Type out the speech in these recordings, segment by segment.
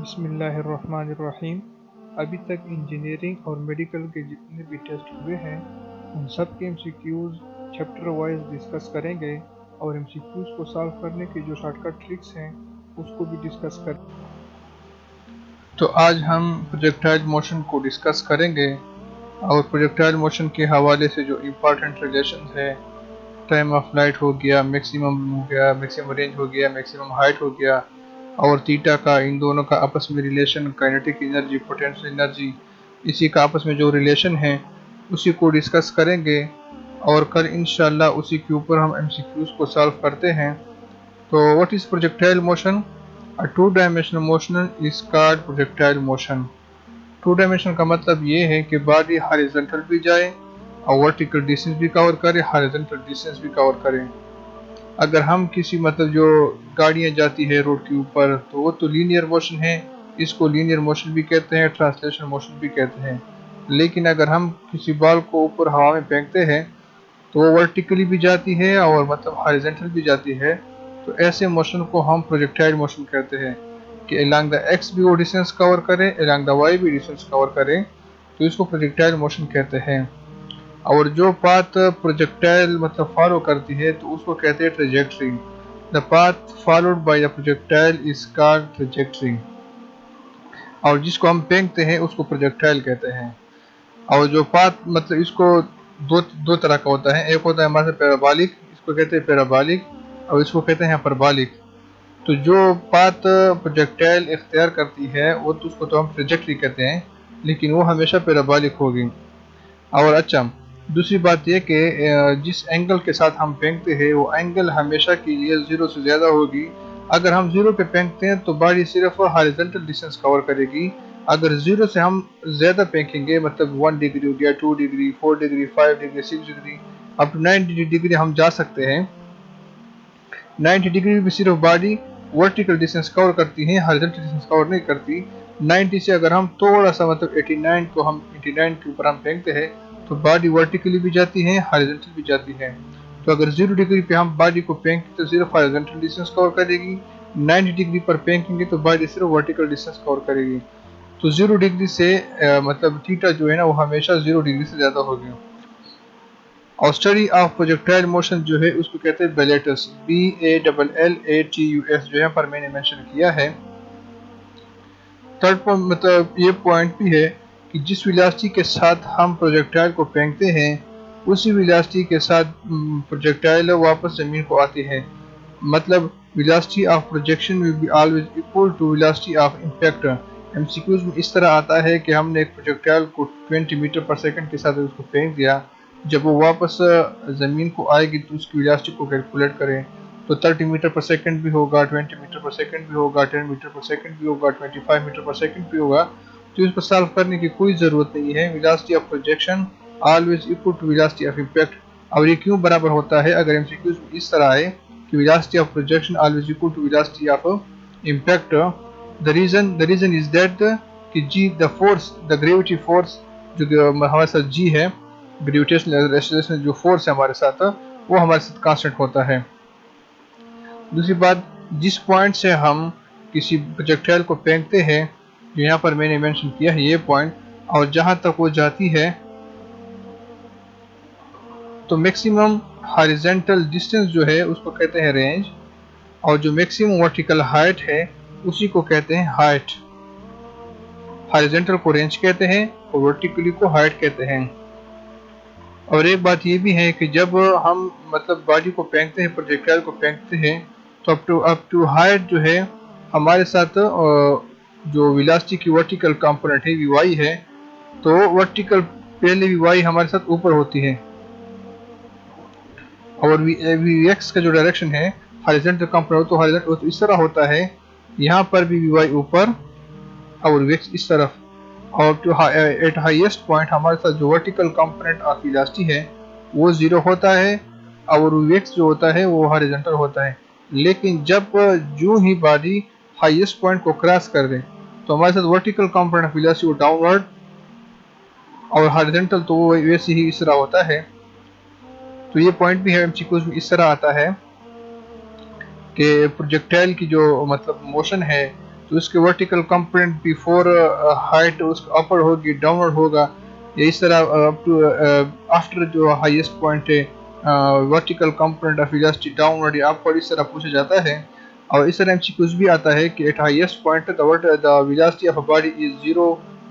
बिस्मिल्लाहिर्रहमानिर्रहीम। अभी तक इंजीनियरिंग और मेडिकल के जितने भी टेस्ट हुए हैं उन सब के एमसीक्यूज़ चैप्टर वाइज डिस्कस करेंगे और एमसीक्यूज़ को सॉल्व करने की जो शॉर्टकट ट्रिक्स हैं उसको भी डिस्कस करेंगे। तो आज हम प्रोजेक्टाइल मोशन को डिस्कस करेंगे और प्रोजेक्टाइल मोशन के हवाले से जो इम्पोर्टेंट रिलेशन है, टाइम ऑफ फ्लाइट हो गया, मैक्सिमम रेंज हो गया, मैक्सिमम हाइट हो गया और थीटा का, इन दोनों का आपस में relation, kinetic energy, potential energy, इसी का आपस में जो रिलेशन है उसी को डिस्कस करेंगे और कल इंशाल्लाह उसी के ऊपर हम एमसीक्यूज़ को सॉल्व करते हैं। तो what is projectile motion? A two dimensional motion is called projectile motion. Two dimension का मतलब ये है कि बॉडी हॉरिजॉन्टल भी जाए और वर्टिकल डिस्टेंस भी कवर करे, हॉरिजॉन्टल डिस्टेंस भी कवर करे। अगर हम किसी जो गाड़ियाँ जाती है रोड के ऊपर तो वो तो लीनियर मोशन है, इसको लीनियर मोशन भी कहते हैं, ट्रांसलेशनल मोशन भी कहते हैं। लेकिन अगर हम किसी बॉल को ऊपर हवा में फेंकते हैं तो वो वर्टिकली भी जाती है और हॉरिजॉन्टल भी जाती है, तो ऐसे मोशन को हम प्रोजेक्टाइल मोशन कहते हैं कि अलोंग द एक्स भी वो डिस्टेंस कवर करे, अलोंग द वाई भी डिस्टेंस कवर करे, तो इसको प्रोजेक्टाइल मोशन कहते हैं। और जो पाथ प्रोजेक्टाइल फॉलो करती है तो उसको कहते हैं trajectory. The path followed by the projectile is called trajectory. और जिसको हम फेंकते हैं उसको प्रोजेक्टाइल कहते हैं। और जो पाथ इसको दो तरह का होता है, एक होता है हमारे पैराबॉलिक, इसको कहते हैं पैराबॉलिक, और इसको कहते हैं हाइपरबॉलिक। तो जो पाथ प्रोजेक्टाइल इख्तियार करती है वो तो उसको तो हम ट्रेजेक्ट्री कहते हैं, लेकिन वो हमेशा पैराबॉलिक होगी। और अच्छा, दूसरी बात यह कि जिस एंगल के साथ हम फेंकते हैं वो एंगल हमेशा के लिए 0 से ज़्यादा होगी। अगर हम 0 पे फेंकते हैं तो बॉडी सिर्फ हॉरिजॉन्टल डिस्टेंस कवर करेगी। अगर 0 से हम ज़्यादा फेंकेंगे 1 डिग्री हो गया, 2 degree, 4 degree, 5 degree, 6 degree, up to 90 degree हम जा सकते हैं। 90 डिग्री भी सिर्फ बॉडी वर्टिकल डिस्टेंस कवर करती है, हॉरिजॉन्टल डिस्टेंस कवर नहीं करती। 90 से अगर हम थोड़ा सा 89 को हम 89 के ऊपर हम फेंकते हैं तो बॉडी वर्टिकली भी जाती है, हॉरिजॉन्टल भी जाती है। तो अगर 0 डिग्री पे हम बॉडी को फेंकें तो सिर्फ हॉरिजॉन्टल डिस्टेंस कवर करेगी, 90 डिग्री पर फेंकेंगे तो बॉडी सिर्फ वर्टिकल डिस्टेंस कवर करेगी। तो 0 डिग्री से थीटा जो है ना वो हमेशा 0 डिग्री से ज़्यादा होगी। और स्टडी ऑफ प्रोजेक्टाइल मोशन जो है उसको कहते हैं बैलेटस, BALLATUS, जो यहाँ पर मैंने मेंशन किया है। थर्ड ये पॉइंट भी है कि जिस वेलोसिटी के साथ हम प्रोजेक्टाइल को फेंकते हैं उसी वेलोसिटी के साथ प्रोजेक्टाइल वापस ज़मीन को आती है। Velocity of projection will be always equal to velocity of impact. MCQs में इस तरह आता है कि हमने एक प्रोजेक्टाइल को 20 मीटर पर सेकंड के साथ उसको फेंक दिया, जब वो वापस ज़मीन को आएगी तो उसकी वेलोसिटी को कैलकुलेट करें तो 30 मीटर पर सेकंड भी होगा, 20 मीटर पर सेकंड भी होगा, 10 मीटर पर सेकंड भी होगा, 25 मीटर पर सेकंड भी होगा। तो इसको सॉल्व करने की कोई ज़रूरत नहीं है। Velocity of projection always equal to velocity of impact. और ये क्यों बराबर होता है? अगर एमसीक्यूज में इस तरह आए कि velocity of projection always equal to velocity of impact, the reason is that कि जी the force, the gravity force जो हमारे साथ जी है, ग्रेविटेशनल एक्सेलरेशन जो फोर्स है हमारे साथ, वो हमारे साथ कांस्टेंट होता है। दूसरी बात, जिस पॉइंट से हम किसी प्रोजेक्टाइल को फेंकते हैं, जो यहाँ पर मैंने मेंशन किया है ये पॉइंट, और जहाँ तक वो जाती है तो मैक्सिमम हॉरिजॉन्टल डिस्टेंस जो है उसको कहते हैं रेंज, और जो मैक्सिमम वर्टिकल हाइट है उसी को कहते हैं हाइट। हॉरिजॉन्टल को रेंज कहते हैं और वर्टिकली को हाइट कहते हैं। और एक बात ये भी है कि जब हम बॉडी को फेंकते हैं, प्रोजेक्टाइल को फेंकते हैं, तो अप टू हाइट जो है हमारे साथ जो वेलोसिटी की वर्टिकल कंपोनेंट है वी है, तो वर्टिकल पहले वी हमारे साथ ऊपर होती है और वी एक्स का जो डायरेक्शन है हॉरिजॉन्टल कंपोनेंट तो हॉरिजॉन्टल तो इस तरह होता है, यहाँ पर भी वी ऊपर और वी एक्स इस तरफ। और एट हाईएस्ट पॉइंट हमारे साथ जो वर्टिकल कंपोनेंट ऑफ वेलोसिटी है वो 0 होता है और वी एक्स जो होता है वो हॉरिजॉन्टल होता है। लेकिन जब जो ही बॉडी हाईएस्ट पॉइंट को क्रॉस कर दे तो हमारे साथ वर्टिकल कंपोनेंट ऑफ वेलोसिटी वो डाउनवर्ड और हॉरिजॉन्टल तो वो वैसे ही इस तरह होता है। तो ये पॉइंट भी है एमसीक्यूज में इस तरह आता है कि प्रोजेक्टाइल की जो मोशन है तो इसके वर्टिकल कंपोनेंट बिफोर हाइट उसका अपवर्ड होगी, डाउनवर्ड होगा, या इस तरह अप टू आफ्टर जो हाईएस्ट पॉइंट है vertical component of velocity downward या अपवर्ड, इस तरह पूछा जाता है। और इस तरह एमसीक्यूज भी आता है कि eight highest point the velocity of a body is zero,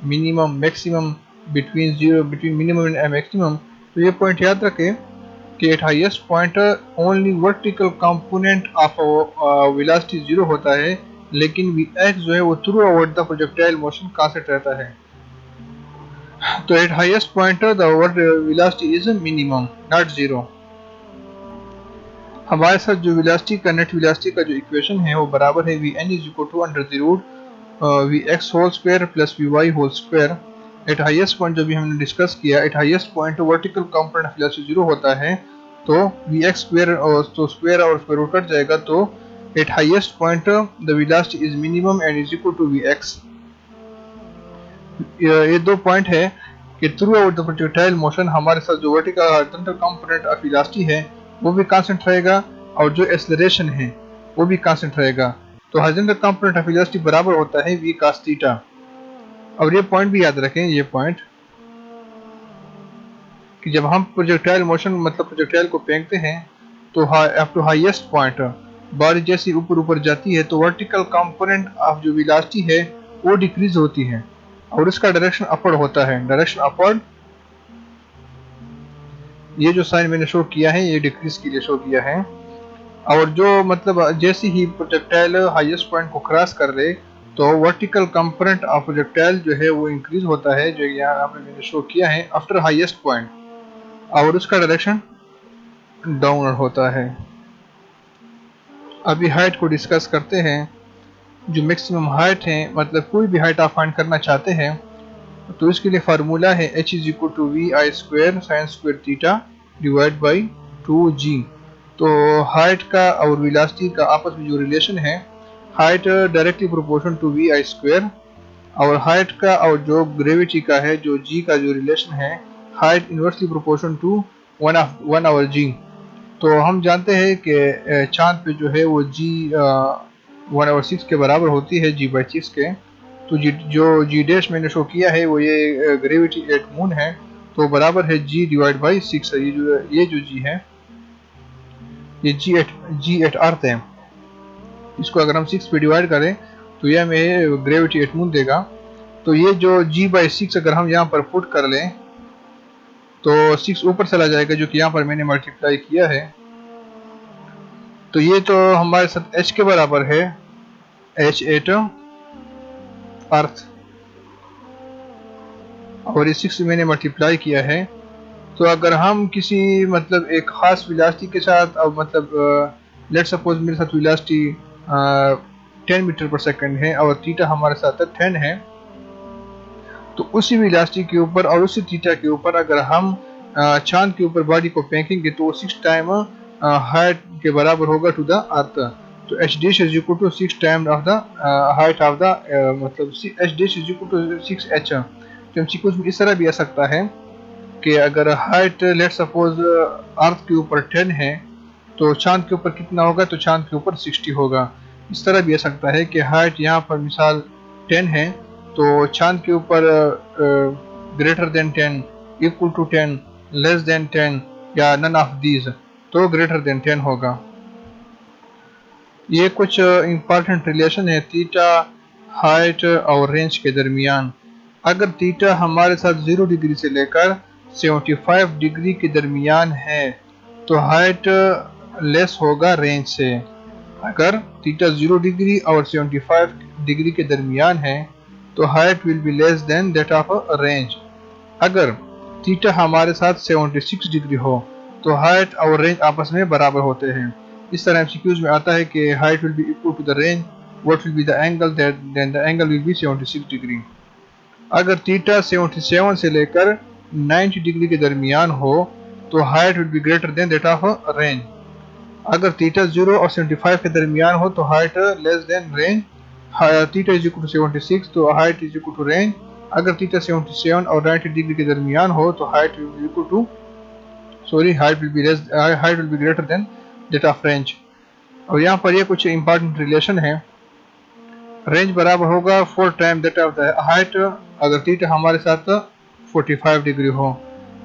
minimum, maximum, between minimum and maximum. तो ये पॉइंट याद रखें कि eight highest point only vertical component of velocity zero होता है, लेकिन Vx जो है वो through out the projectile motion constant रहता है। तो at highest point the velocity is minimum not zero. हमारे साथ जो वेलोसिटी का नेट वेलोसिटी का जो इक्वेशन है वो बराबर है Vn is equal to under the root Vx whole square plus Vy whole square. At highest point जो भी हमने डिस्कस किया, at highest point vertical component of velocity zero होता है, तो Vx स्क्वायर तो स्क्वायर और स्क्वायर रूट कट जाएगा, तो at highest point the velocity is minimum and is equal to Vx। ये दो पॉइंट है कि throughout the projectile motion हमारे साथ जो vertical horizontal component of velocity है वो भी कांस्टेंट रहेगा और जो एक्सेलरेशन है वो भी कांस्टेंट रहेगा। तो हॉरिजॉन्टल कंपोनेंट ऑफ वेलोसिटी बराबर होता है v cos थीटा। और ये पॉइंट भी याद रखें, ये पॉइंट कि जब हम प्रोजेक्टाइल मोशन मतलब प्रोजेक्टाइल को फेंकते हैं तो up to highest point body जैसी ऊपर ऊपर जाती है तो वर्टिकल कंपोनेंट ऑफ जो वेलोसिटी है वो डिक्रीज होती है और उसका डायरेक्शन अपवर्ड होता है, डायरेक्शन अपवर्ड। ये जो साइन मैंने शो किया है ये डिक्रीज के लिए शो किया है। और जो मतलब जैसे ही प्रोजेक्टाइल हाईएस्ट पॉइंट को क्रॉस कर ले तो वर्टिकल कंपोनेंट ऑफ प्रोजेक्टाइल जो है वो इंक्रीज होता है, जो यहाँ पे मैंने शो किया है आफ्टर हाईएस्ट पॉइंट, और उसका डायरेक्शन डाउनवर्ड होता है। अभी हाइट को डिस्कस करते हैं। जो मैक्सिमम हाइट है मतलब कोई भी हाइट आप फाइंड करना चाहते हैं तो इसके लिए फार्मूला है h is equal to v i square sine square theta divide by 2g। तो हाइट का और वेलोसिटी का आपस में जो रिलेशन है, height directly proportion to v i square, और हाइट का और जो ग्रेविटी का है जो g का जो रिलेशन है, height inversely proportion to 1/g। तो हम जानते हैं कि चांद पे जो है वो g 1/6 के बराबर होती है, g/6 के। तो जो जी डैश मैंने शो किया है वो ये ग्रेविटी एट मून है, तो बराबर है g डिवाइड बाई 6 है। ये जो g है ये g एट अर्थ है। इसको अगर हम 6 पे डिवाइड करें तो यह हमें ग्रेविटी एट मून देगा। तो ये जो g/6 अगर हम यहाँ पर पुट कर लें तो 6 ऊपर चला जाएगा, जो कि यहाँ पर मैंने मल्टीप्लाई किया है। तो ये तो हमारे साथ h के बराबर है, h एट अर्थ, और इस 6 मैंने मल्टीप्लाई किया है। तो अगर हम किसी मतलब एक खास वेलोसिटी के साथ, अब मतलब लेट्स सपोज मेरे साथ वेलोसिटी 10 मीटर पर सेकंड है और थीटा हमारे साथ 10 है, तो उसी वेलोसिटी के ऊपर और उसी थीटा के ऊपर अगर हम चांद के ऊपर बॉडी को फेंकेंगे तो 6 टाइम हाइट के बराबर होगा टू द अर्थ। तो h dash is equal to 6 times of the height of the मतलब h dash is equal to 6h। तो MCQ में इस तरह भी आ सकता है कि अगर हाइट लेट सपोज अर्थ के ऊपर 10 है तो चांद के ऊपर कितना होगा, तो चांद के ऊपर 60 होगा। इस तरह भी आ सकता है कि हाइट यहाँ पर मिसाल 10 है तो चांद के ऊपर greater than 10, equal to 10, less than 10 या नन ऑफ दीज, तो ग्रेटर देन 10 होगा। ये कुछ इम्पॉर्टेंट रिलेशन है थीटा, हाइट और रेंज के दरमियान। अगर थीटा हमारे साथ 0 डिग्री से लेकर 75 डिग्री के दरमियान है तो हाइट लेस होगा रेंज से। अगर थीटा 0 डिग्री और 75 डिग्री के दरमियान है तो height will be less than that of range. अगर थीटा हमारे साथ 76 डिग्री हो तो हाइट और रेंज आपस में बराबर होते हैं। इस तरह MCQs में आता है कि height will be equal to the range, what will be the angle, then the angle will be 76 degree. अगर थीटा 77 से लेकर 90 डिग्री के दरमियान हो तो height will be greater than that of range. अगर थीटा 0 और 75 के दरमियान हो तो height less than range, theta is equal to 76 तो height is equal to range. अगर थीटा 77 और 90 डिग्री के दरमियान हो तो height will be equal to height will be greater than that of range. और यहाँ पर ये कुछ इंपॉर्टेंट रिलेशन है रेंज बराबर होगा 4 time that of the height अगर थीटा हमारे साथ 45 डिग्री हो।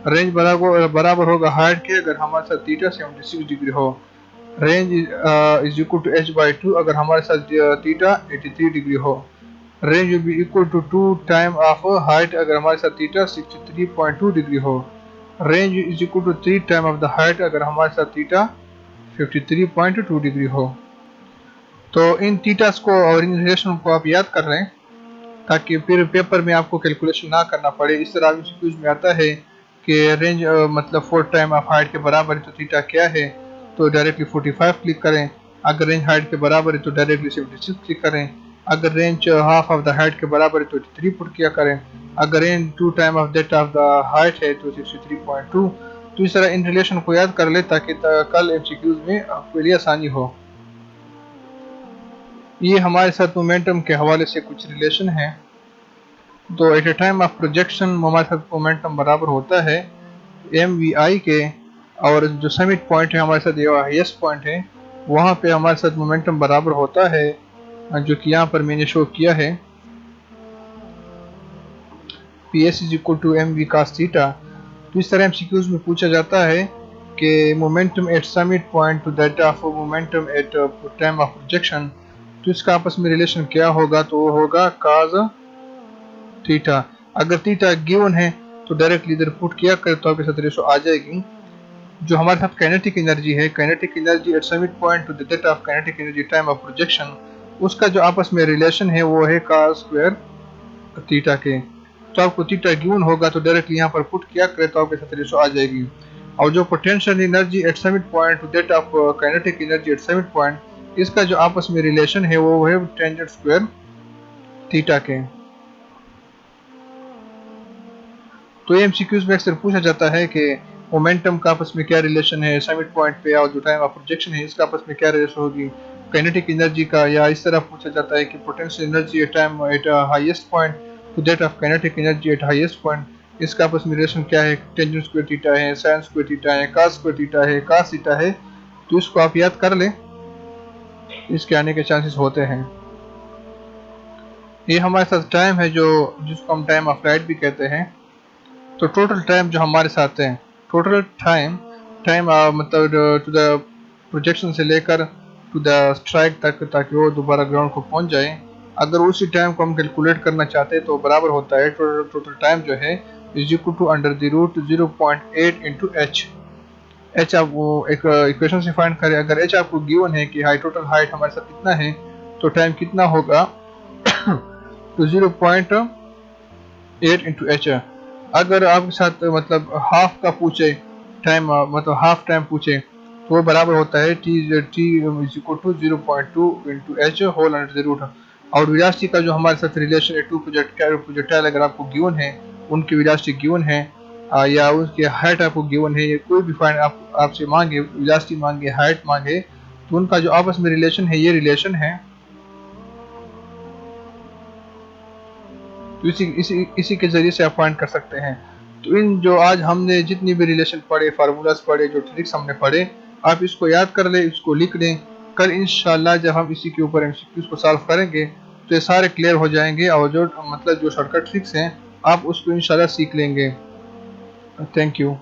रेंज बराबर होगा हाइट के अगर हमारे साथ थीटा 76 डिग्री हो। Range is equal to h by 2 अगर हमारे साथ थीटा 83 डिग्री हो। Range will be equal to 2 time of height अगर हमारे साथ थीटा 63.2 डिग्री हो। Range is equal to 3 time of the height अगर हमारे साथ थीटा 53.2 डिग्री हो। तो इन थीटास को और इन रिलेशन को आप याद कर रहे हैं ताकि फिर पेपर में आपको कैलकुलेशन ना करना पड़े। इस तरह एमसीक्यूज में आता है कि रेंज मतलब 4 टाइम ऑफ हाइट के बराबर है तो थीटा क्या है, तो डायरेक्टली 45 क्लिक करें। अगर रेंज हाइट के बराबर है तो डायरेक्टली 76 क्लिक करें। अगर range half of the height के बराबर है तो 83 पुट किया करें। अगर range 2 time of that of the height है तो 63.2। तो इस तरह इन रिलेशन को याद कर ले ताकि कल एमसीक्यूज में आपके लिए आसानी हो। ये हमारे साथ मोमेंटम के हवाले से कुछ रिलेशन है। तो at a time of projection हमारे साथ मोमेंटम बराबर होता है mvi के, और जो समिट पॉइंट है हमारे साथ ये हाईएस्ट पॉइंट है वहाँ पे हमारे साथ मोमेंटम बराबर होता है जो कि यहाँ पर मैंने शो किया है PS is equal to mv cos theta. तो इस तरह एमसीक्यूज में पूछा जाता है कि momentum at summit point to that of momentum at time of projection, तो इसका आपस में रिलेशन क्या होगा, तो वो होगा cos थीटा। अगर थीटा गिवन है तो डायरेक्टली इधर पुट किया करे तो आपके साथ रेशो आ जाएगी। जो हमारे साथ काइनेटिक एनर्जी है, kinetic energy at summit point to the that of kinetic energy time of projection, उसका जो आपस में रिलेशन है वो है cos स्क्वायर थीटा के। तो आपको थीटा गिवन होगा तो डायरेक्टली यहाँ पर पुट किया करे तो आपके साथ रेशो आ जाएगी। और जो potential energy at summit point to that of kinetic energy at summit point, इसका जो आपस में रिलेशन है वो है टेंजेंट स्क्वायर थीटा के। तो ये एमसीक्यूज में अक्सर पूछा जाता है कि मोमेंटम का आपस में क्या रिलेशन है समिट पॉइंट पे, और जो टाइम ऑफ प्रोजेक्शन है इसका आपस में क्या रिलेशन होगी काइनेटिक एनर्जी का, या इस तरह पूछा जाता है कि potential energy at time eight highest point to that of kinetic energy eight highest point, इसका आपस में रिलेशन क्या है, टेंजेंट स्क्वायर थीटा है, साइन स्क्वायर थीटा है, cos स्क्वायर थीटा है, cos थीटा है। तो इसको आप याद कर लें, इसके आने के चांसेस होते हैं। ये हमारे साथ टाइम है जो जिसको हम टाइम ऑफ फ्लाइट भी कहते हैं। तो टोटल टाइम जो हमारे साथ है, टोटल टाइम मतलब टू द प्रोजेक्शन से लेकर टू द स्ट्राइक तक, ताकि वो दोबारा ग्राउंड को पहुंच जाए, अगर उसी टाइम को हम कैलकुलेट करना चाहते हैं तो बराबर होता है टोटल टाइम जो है is equal to under the root 0.8 into h. H आप वो एक इक्वेशन से फाइंड करें। अगर एच आपको गिवन है कि टोटल हाइट हमारे साथ कितना है तो टाइम कितना होगा तो 0.8 इंटू एच। अगर आपके साथ मतलब हाफ का पूछे टाइम, मतलब हाफ टाइम पूछे तो वो बराबर होता है t is equal to 0.2 into h whole under the root. और वेलोसिटी का जो हमारे साथ रिलेशन है, टू प्रोजेक्टाइल अगर आपको गिवन है, उनकी वेलोसिटी गिवन है या उसकी हाइट आपको गिवन है, या कोई भी फाइंड आपसे मांगे, वेलोसिटी मांगे, हाइट मांगे, तो उनका जो आपस में रिलेशन है ये रिलेशन है। तो इसी के जरिए से आप फाइंड कर सकते हैं। तो इन जो आज हमने जितनी भी रिलेशन पढ़े, फार्मूलाज पढ़े, जो ट्रिक्स हमने पढ़े, आप इसको याद कर लें, इसको लिख लें। कल इंशाल्लाह जब हम इसी के ऊपर एमसीक्यूज को सॉल्व करेंगे तो ये सारे क्लियर हो जाएंगे, और जो मतलब जो शॉर्टकट ट्रिक्स हैं आप उसको इंशाल्लाह सीख लेंगे। Thank you.